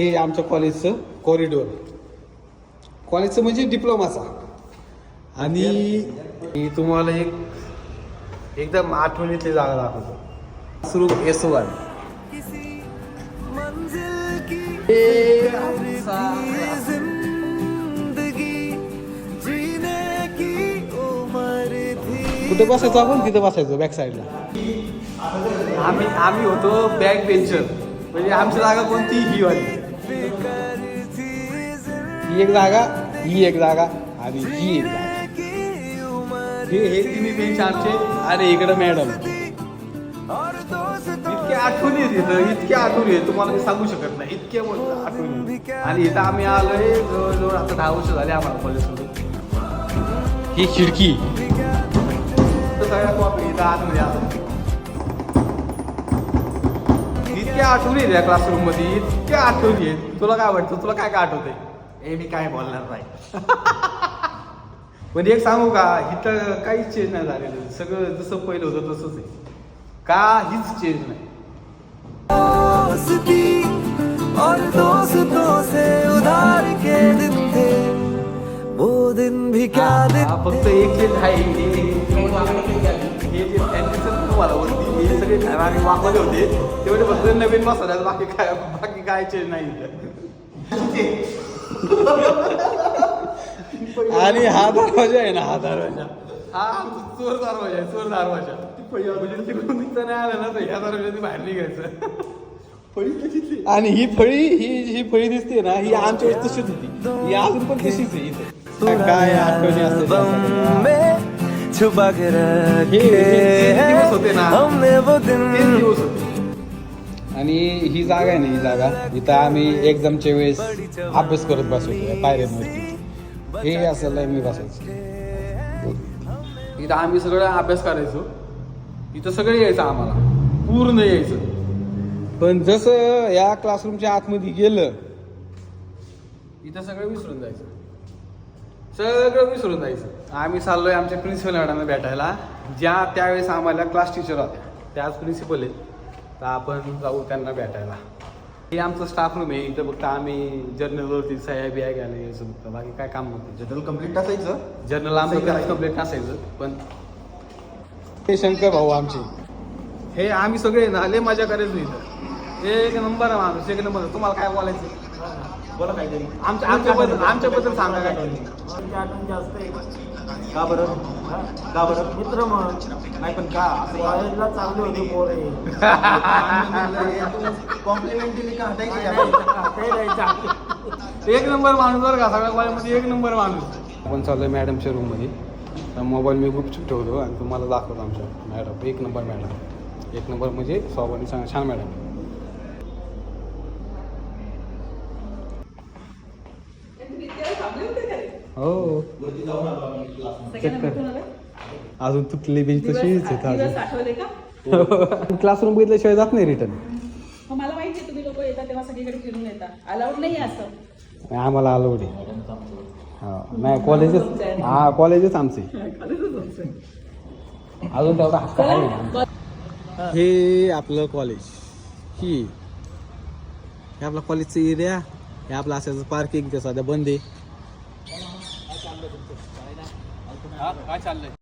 हे आमच्या कॉलेजचं कॉरिडोर, कॉलेजचं म्हणजे डिप्लोमाचा. आणि मी तुम्हाला एकदम आठवणीतली जागा दाखवतो. सुरू S1 कुठे बसायचो आपण, तिथे बसायचो बॅक साईडला. आम्ही होतो बॅक बेंचर. म्हणजे आमची जागा कोणती, ही वाली. ही एक जागा, ही एक जागा आणि ही एक जागा. हे तिन्ही बेंच आमचे. आणि इकडं मॅडम. इतके आठवणी येत, इतके आठवणी येत तुम्हाला मी सांगू शकत नाही, इतके आठवणी. आणि इथं आम्ही आलोय जवळजवळ आता 10 वर्ष झाले आम्हाला कॉलेजमध्ये. ही खिडकी सगळ्या कॉपी इथं आतमध्ये आलो. इतक्या आठवणी आहेत या क्लासरूम मध्ये, इतक्या आठवणी आहेत. तुला काय वाटतं, तुला काय काय आठवतंय? हे मी काय बोलणार नाही. पण एक सांगू का, इथं काहीच चेंज नाही झालेलं. सगळं जसं पहिलं होतं तसंच आहे, काहीच चेंज नाही. और दोस्तों से उधार के दिन थे वो दिन भी क्या दिन. फक्त एक चेंज आहे, हे सगळे आम्ही वापरले होते तेवढे फक्त नवीन मसाला. बाकी काय चेंज नाही. आणि हा दरवाजा आहे ना, हा दरवाजा हा चोर दरवाजा आहे, चोर दरवाजा. म्हणजे तिकडून निघता नाही आलं ना तर ह्या दरवाजाने बाहेर निघायचं. आणि ही फळी, ही फळी दिसते ना, ही आमच्या वेळेस तशीच होती. ही अजून पण तशीच आहे. इथे काय आठवणी असते होते ना, दिवस होते. आणि ही जागा आहे ना, ही जागा इथं आम्ही एक्झामच्या वेळेस अभ्यास करत बसवतो पायऱ्यांवरती. हे असं मी बसायचं इथं. आम्ही सगळं अभ्यास करायचो इथं. सगळं यायचं आम्हाला, पूर्ण यायचं. पण जसं या क्लासरूमच्या आतमध्ये गेलं इथं सगळं विसरून जायचं, सगळं विसरून जायचं. आम्ही चाललोय आमच्या प्रिन्सिपल मॅडमला भेटायला, ज्या त्यावेळेस आम्हाला क्लास टीचर होत्या. त्याच प्रिन्सिपल आहेत, तर आपण जाऊ त्यांना भेटायला. हे आमचं स्टाफ रूम आहे. इथं फक्त आम्ही जर्नलवरती सह्या बिया घ्यायला यायचं फक्त, बाकी काय काम नव्हतं. जर्नल कम्प्लीट असायचं, जर्नल आमचं कम्प्लीट नसायचं. पण हे शंकर भाऊ आमचे, हे आम्ही सगळे ना लय मजा करायचो इथं. एक नंबर माणूस, एक नंबर. तुम्हाला काय बोलायचं, बोला काय तरी. आमच्याबद्दल सांगा काय तरी. आठवण जास्त आहे. का बरं, का बरं? मित्र मग नाही पण का कॉलेजला चांगले होते पोरे. कॉम्प्लिमेंट दिली का एक नंबर माणूस बरं का, सगळ्या कॉलेजमध्ये एक नंबर माणूस. आपण चाललोय मॅडमच्या रूममध्ये. मोबाईल मी गुपचूप ठेवतो आणि तुम्हाला दाखवतो आमच्या मॅडम. एक नंबर मॅडम, एक नंबर म्हणजे स्वभावाने सांगा, छान मॅडम. हो, अजून तुटले बेंच तशीच आहेत. क्लासरूम बघितल्याशिवाय जात नाही रिटर्न. मला माहिती तुम्ही लोक येतात तेव्हा सगळीकडे फिरून येतात. अलाउड नाही असं. आम्हाला अलाउड आहे. नाही, कॉलेजच, हा कॉलेजच आमचे. अजून तेवढा हक्क आहे. हे आपलं कॉलेज, हे आपलं कॉलेजचं एरिया. हे आपलं असायचं पार्किंग, ते सध्या बंद आहे. काय चाललंय?